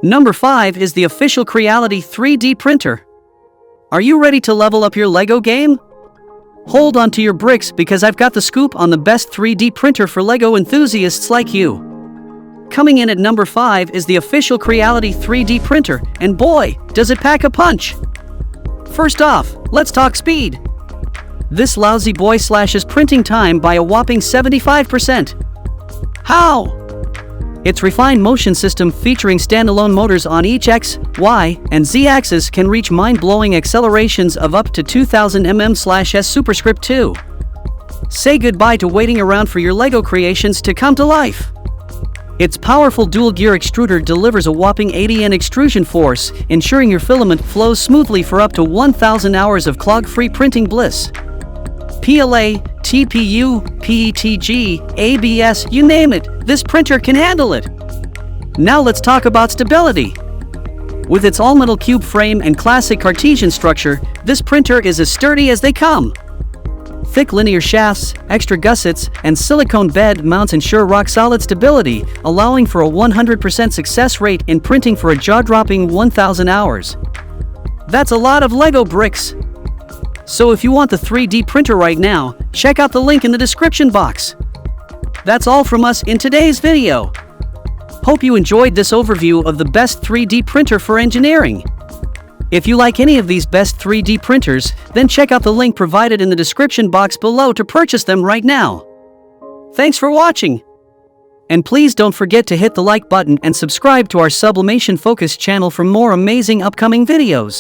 Number 5 is the official Creality 3D printer. Are you ready to level up your LEGO game? Hold on to your bricks because I've got the scoop on the best 3D printer for LEGO enthusiasts like you. Coming in at number 5 is the official Creality 3D printer, and boy, does it pack a punch! First off, let's talk speed. This lousy boy slashes printing time by a whopping 75%. How? Its refined motion system featuring standalone motors on each X, Y, and Z axis can reach mind-blowing accelerations of up to 2000 mm/s superscript 2. Say goodbye to waiting around for your LEGO creations to come to life. Its powerful dual-gear extruder delivers a whopping 80 N extrusion force, ensuring your filament flows smoothly for up to 1000 hours of clog-free printing bliss. PLA, TPU, PETG, ABS, you name it, this printer can handle it. Now let's talk about stability. With its all-metal cube frame and classic Cartesian structure, this printer is as sturdy as they come. Thick linear shafts, extra gussets, and silicone bed mounts ensure rock-solid stability, allowing for a 100% success rate in printing for a jaw-dropping 1000 hours. That's a lot of LEGO bricks. So if you want the 3D printer right now, check out the link in the description box. That's all from us in today's video. Hope you enjoyed this overview of the best 3D printer for engineering. If you like any of these best 3D printers, then check out the link provided in the description box below to purchase them right now. Thanks for watching. And please don't forget to hit the like button and subscribe to our sublimation focused channel for more amazing upcoming videos.